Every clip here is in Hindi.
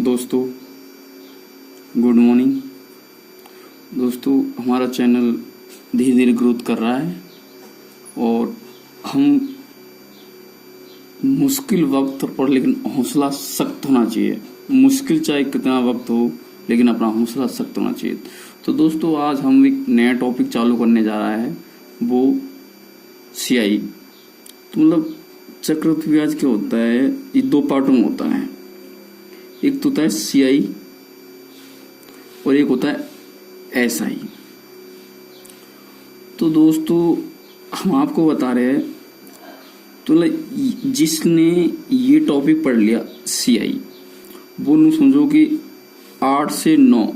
दोस्तों, गुड मॉर्निंग। दोस्तों, हमारा चैनल धीरे धीरे ग्रोथ कर रहा है और हम मुश्किल वक्त पर लेकिन हौसला सख्त होना चाहिए। मुश्किल चाहे कितना वक्त हो लेकिन अपना हौसला सख्त होना चाहिए। तो दोस्तों, आज हम एक नया टॉपिक चालू करने जा रहा है, वो सीआई। तो मतलब चक्रवृद्धि ब्याज क्या होता है, ये दो पार्टों में होता है। एक तो होता है सीआई और एक होता है एसआई। तो दोस्तों, हम आपको बता रहे हैं, तो जिसने ये टॉपिक पढ़ लिया सीआई, वो नहीं समझो कि 8 से 9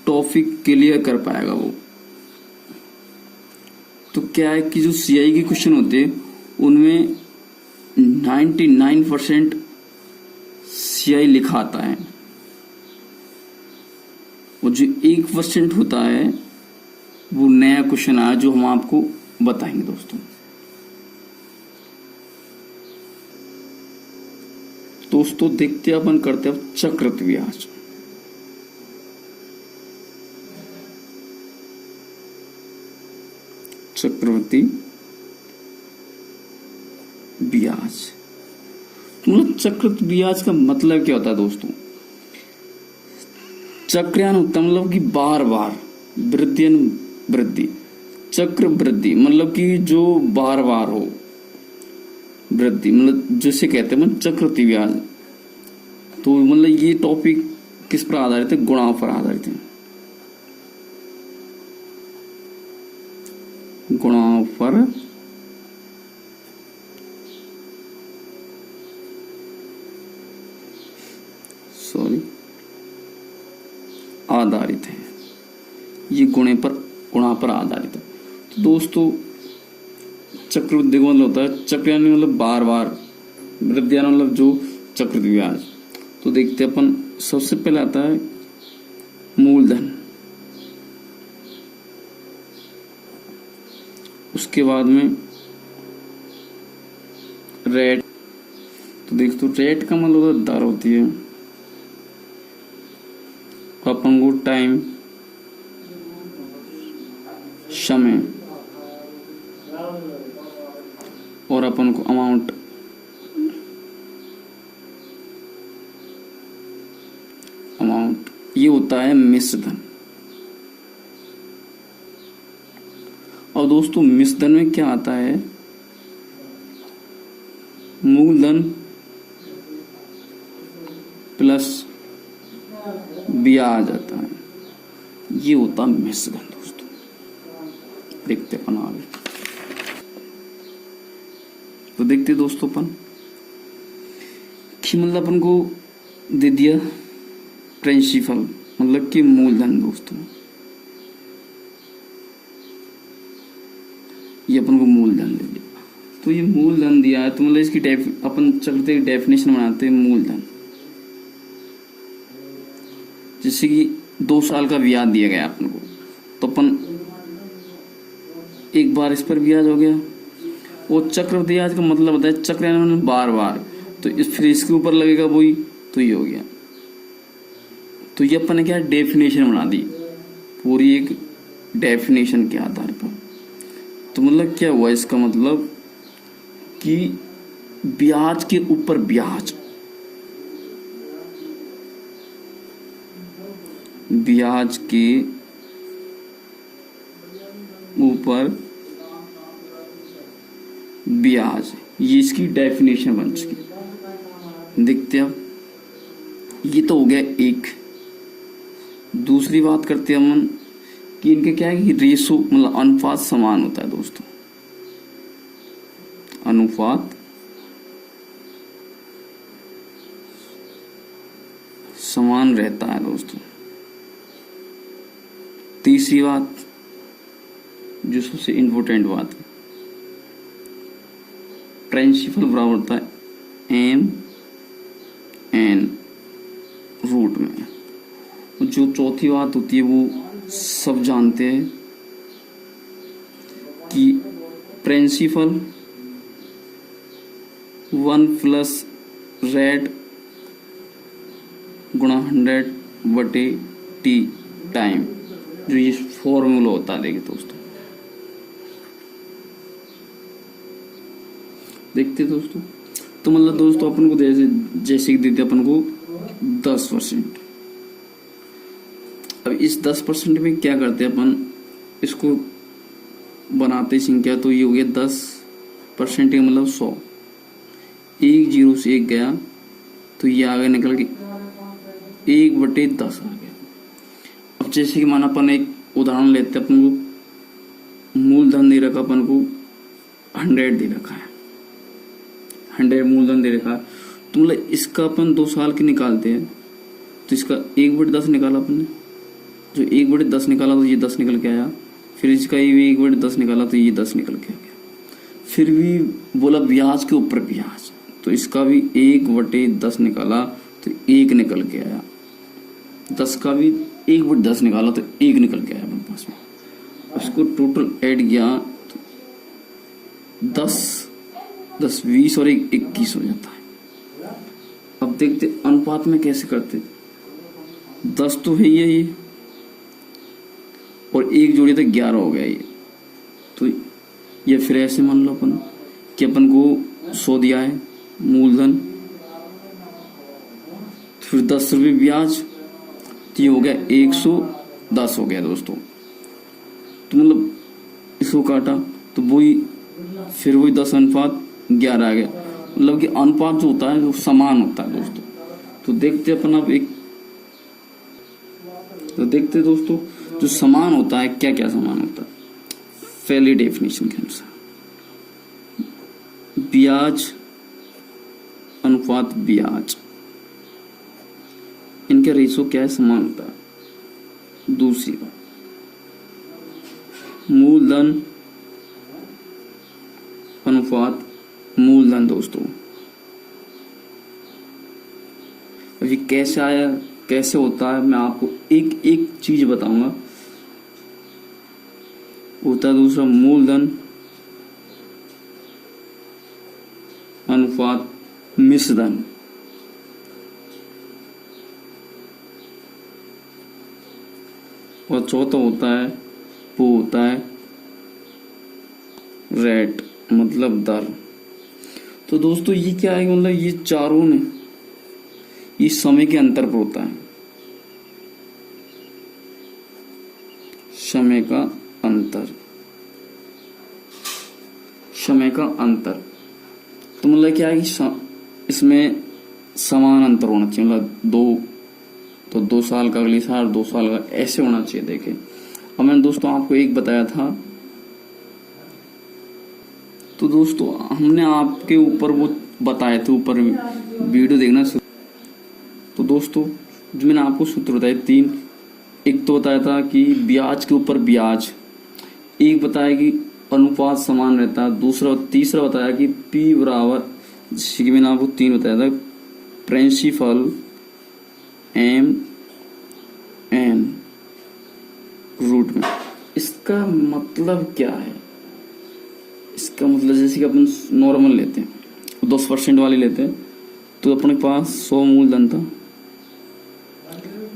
टॉपिक क्लियर कर पाएगा वो। तो क्या है कि जो सीआई के क्वेश्चन होते हैं उनमें 99% सीआई लिखा आता है और जो 1% होता है वो नया क्वेश्चन आया जो हम आपको बताएंगे। दोस्तों देखते अपन करते हैं चक्रवृद्धि ब्याज। चक्रवृद्धि ब्याज मतलब चक्रवृद्धि ब्याज का मतलब क्या होता है दोस्तों? चक्रयान होता है मतलब कि बार बार, वृद्धियन वृद्धि, चक्र वृद्धि मतलब कि जो बार बार हो, वृद्धि मतलब जिसे कहते हैं चक्रवृद्धि ब्याज। तो मतलब ये टॉपिक किस पर आधारित है? गुणांक पर आधारित है। गुणांक पर आधारित है। ये गुणा पर आधारित है। तो दोस्तों, चक्रवृद्धि मतलब होता है चक्रयान मतलब बार बार, वृद्धियान मतलब जो चक्रवृद्धि ब्याज। तो देखते अपन, सबसे पहले आता है मूलधन, उसके बाद में रेट। तो देख, तो रेट का मतलब होता है दर होती है, अपन को टाइम, समय, और अपन को अमाउंट। ये होता है मिश्र धन। और दोस्तों, मिश्र धन में क्या आता है? मूलधन प्लस ब्याज आता है। ये होता है मिश्र धन। दोस्तों देखते अपन आगे। तो देखते दोस्तों अपन कि मतलब अपन को दे दिया प्रिंसिपल मतलब कि मूलधन। दोस्तों ये अपन को मूलधन दे दिया। तो ये मूलधन दिया है तो मतलब इसकी अपन चलते डेफिनेशन बनाते हैं मूलधन। जैसे कि 2 साल का ब्याज दिया गया अपन को, तो अपन एक बार इस पर ब्याज हो गया। वो चक्रवृद्धि ब्याज का मतलब होता है चक्रयान बार बार, तो फिर इसके ऊपर लगेगा वही, तो ये हो गया। तो ये अपन ने क्या डेफिनेशन बना दी, पूरी एक डेफिनेशन के आधार पर। तो मतलब क्या हुआ इसका मतलब कि ब्याज के ऊपर ब्याज, ब्याज के ऊपर ब्याज, ये इसकी डेफिनेशन बन चुकी। देखते हैं अब, ये तो हो गया एक। दूसरी बात करते हैं हम कि इनके क्या है कि रेशो मतलब अनुपात समान होता है। दोस्तों अनुपात समान रहता है। दोस्तों तीसरी बात जो सबसे इम्पोर्टेंट बात है, प्रिंसिपल बराबर होता है एम एन रूट में। जो चौथी बात होती है वो सब जानते हैं कि प्रिंसिपल 1 प्लस रेट गुणा 100/t टाइम, जो ये फॉर्मूला होता है। देखिए दोस्तों, देखते दोस्तों, तो मतलब दोस्तों अपन को जैसे कि देते अपन को 10%। अब इस 10% में क्या करते हैं अपन, इसको बनाते संख्या, तो ये हो गया 10% का मतलब 100। एक जीरो से एक गया तो ये आगे निकल के 1/10 आ गया। अब जैसे कि माना अपन एक उदाहरण लेते हैं, अपन को मूलधन दे रखा, अपन को 100 दे रखा है, 100 मूलधन दे रखा है, तो मतलब इसका अपन 2 साल की निकालते हैं, तो इसका 1/10 निकाला अपन ने, जो 1/10 निकाला तो ये 10 निकल के आया। फिर इसका ये 1/10 निकाला तो ये 10 निकल के आ गया। फिर भी बोला ब्याज के ऊपर ब्याज, तो इसका भी 1/10 निकाला तो 1 निकल के आया। 10 का भी 1/10 निकाला तो 1 निकल के आया अपने पास में। उसको टोटल ऐड किया तो 10 10 20 और 1 21 हो जाता है। अब देखते अनुपात में कैसे करते। 10 तो है ये और 1 जोड़े तो 11 हो गया ये। तो ये फिर ऐसे मान लो अपन कि अपन को 100 दिया है मूलधन, फिर 10 रुपये ब्याज, तो ये हो गया 110 हो गया दोस्तों। तो मतलब इसको काटा तो वही फिर वही 10:11 आ गया। मतलब कि अनुपात जो होता है वो समान होता है दोस्तों। तो देखते अपन अब देखते दोस्तों, जो समान होता है क्या क्या समान होता है। पहली डेफिनेशन के अनुसार ब्याज अनुपात ब्याज, इनका रेशो क्या है, समान होता है। दूसरी बात, मूलधन अनुपात मूलधन दोस्तों, अभी कैसे आया कैसे होता है मैं आपको एक एक चीज बताऊंगा। होता है दूसरा मूलधन अनुपात मिश्रधन, और चौथा होता है वो होता है रेट, मतलब दर। तो दोस्तों ये क्या है, मतलब ये चारों ने ये समय के अंतर पर होता है, समय का अंतर, समय का अंतर। तो मतलब क्या है कि इसमें समान अंतर होना चाहिए, मतलब 2 साल का अगले साल, 2 साल का, ऐसे होना चाहिए। देखे अब मैंने दोस्तों आपको एक बताया था, तो दोस्तों हमने आपके ऊपर वो बताए थे, ऊपर वीडियो देखना। तो दोस्तों जो मैंने आपको सूत्र बताए 3, एक तो बताया था कि ब्याज के ऊपर ब्याज, एक बताया कि अनुपात समान रहता है, तीसरा बताया कि P बराबर, जैसे कि मैंने आपको 3 बताया था, प्रिंसिपल MN रूट में। इसका मतलब क्या है, इसका मतलब जैसे कि अपन नॉर्मल लेते हैं, 10% वाली लेते हैं, तो अपने पास 100 मूलधन था,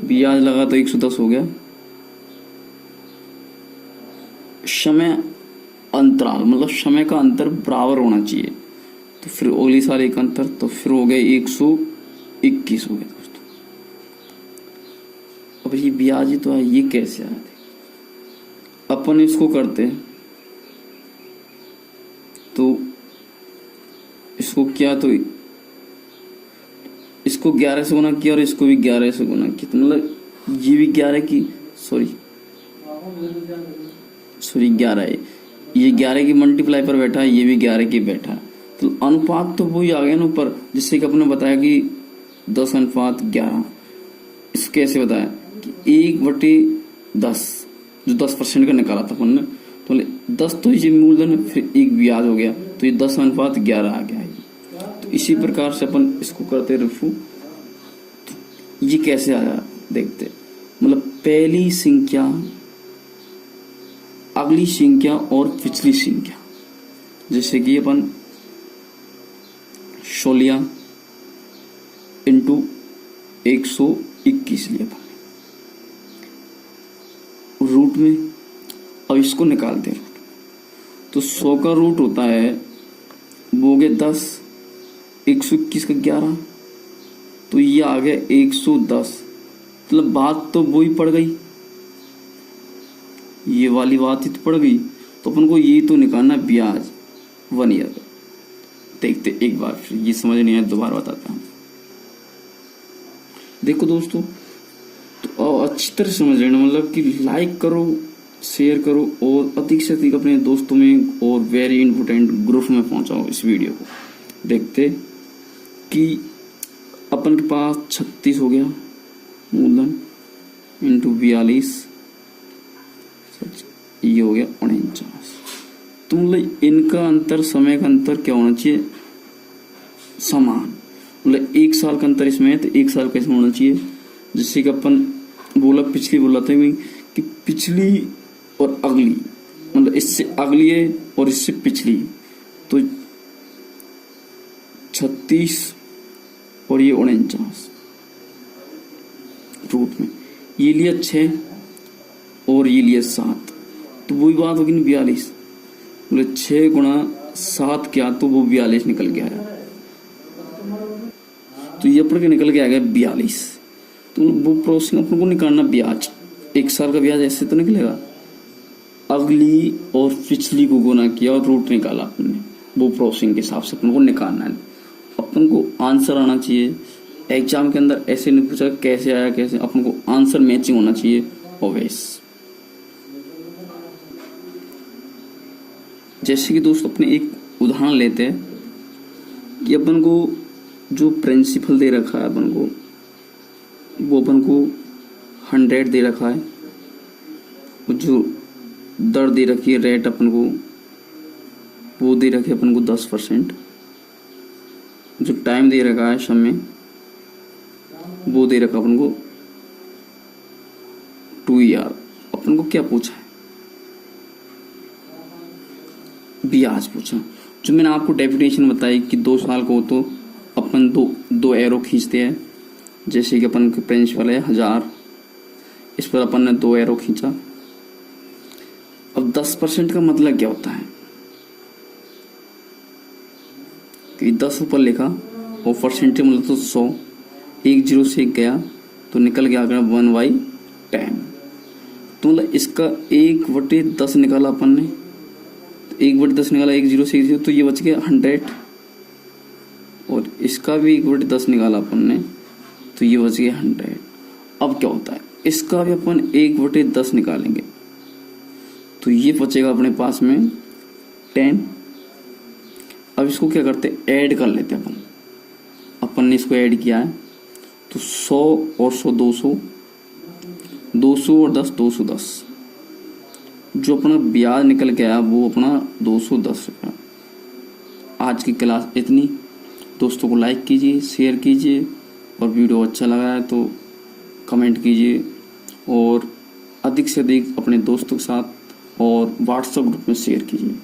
ब्याज लगा तो 110 हो गया। समय अंतराल, मतलब समय का अंतर बराबर होना चाहिए, तो फिर अगली साल एक अंतर, तो फिर हो गया 121 हो गया दोस्तों। अब ये ब्याज ही तो है, ये कैसे आया थे। अपन इसको करते हैं तो इसको क्या, तो इसको 11 से गुना किया और इसको भी 11 से गुना किया, तो मतलब ये भी 11 की सॉरी 11 है, ये 11 की मल्टीप्लाई पर बैठा है, ये भी 11 की बैठा है। तो अनुपात तो वही आ गया ना ऊपर, जिससे कि अपने बताया कि 10:11। इसको कैसे बताया कि 1/10, जो 10% का निकाला था अपन ने, तो 10 तो ये मूलधन, फिर 1 ब्याज हो गया, तो ये 10:11 आ गया है। तो इसी प्रकार से अपन इसको करते रफू, तो ये कैसे आया देखते, मतलब पहली संख्या, अगली संख्या और पिछली संख्या, जैसे कि अपन 16 इंटू 121 लिया था रूट में। अब इसको निकालते हैं रूट। तो 100 का रूट होता है वो गए 10, 121 का 11, तो ये आ गया 110। मतलब बात तो वो ही पड़ गई, ये वाली बात ही तो पड़ गई। तो अपन को ये तो निकालना ब्याज 1 ईयर। देखते एक बार, फिर ये समझ नहीं आया दोबारा बताता हूँ। देखो दोस्तों, तो अच्छी तरह समझ लेना, मतलब कि लाइक करो, शेयर करो और अधिक से अधिक अपने दोस्तों में और वेरी इंपोर्टेंट ग्रुप में पहुंचाओ इस वीडियो को। देखते कि अपन के पास 36 हो गया मूलधन इंटू 42, ये हो गया 49। तो मतलब इनका अंतर, समय का अंतर क्या होना चाहिए? समान। मतलब 1 साल का अंतर इसमें है तो 1 साल का इसमें होना चाहिए। जिससे कि अपन पिछली बोला था कि पिछली और अगली, मतलब इससे अगली है और इससे पिछली, तो 36 और ये 49 रूट में, ये लिया 6 और ये लिया 7, तो वही बात होगी ना 42। मतलब 6 गुणा 7 क्या, तो वो 42 निकल के आया। तो ये अपन के निकल के आ गया 42। तो वो प्रोसेसिंग अपन को निकालना ब्याज, 1 साल का ब्याज ऐसे तो निकलेगा। अगली और पिछली को गुना किया और रूट निकाला अपन ने, वो प्रोसेसिंग के हिसाब से अपन को निकालना है। अपन को आंसर आना चाहिए। एग्जाम के अंदर ऐसे नहीं पूछा कैसे आया कैसे, अपन को आंसर मैचिंग होना चाहिए ऑलवेज। जैसे कि दोस्त अपने एक उदाहरण लेते हैं कि अपन को जो प्रिंसिपल दे रखा है अपन को, वो अपन को 100 दे रखा है। जो दर दे रखी है रेट अपन को, वो दे रखी है अपन को 10%। जो टाइम दे रखा है समय, वो दे रखा अपन को 2 ईयर। अपन को क्या पूछा है? ब्याज पूछा। जो मैंने आपको डेफिनेशन बताई कि 2 साल को तो अपन दो एरो खींचते हैं। जैसे कि अपन के प्रिंसिपल है 1000, इस पर अपन ने 2 एरो खींचा। अब 10% का मतलब क्या होता है कि 10 ऊपर लिखा और परसेंटेज मतलब तो 100, 1 0 से 1 गया तो निकल गया आंकड़ा 1/10। तो मतलब इसका 1/10 निकाला अपन ने, तो 1/10 निकाला, 1 0 से 1 0, तो ये बच गया 100। और इसका भी 1/10 निकाला अपन ने, तो ये बच गया 100। अब क्या होता है, इसका भी अपन 1/10 निकालेंगे तो ये बचेगा अपने पास में 10। अब इसको क्या करते, ऐड कर लेते हैं अपन ने इसको ऐड किया है तो 100 और 100 200, 200 और 10 210। जो अपना ब्याज निकल के आया वो अपना 210 रुपया। आज की क्लास इतनी। दोस्तों को लाइक कीजिए, शेयर कीजिए और वीडियो अच्छा लगा है तो कमेंट कीजिए और अधिक से अधिक अपने दोस्तों के साथ और व्हाट्सएप ग्रुप में शेयर कीजिए।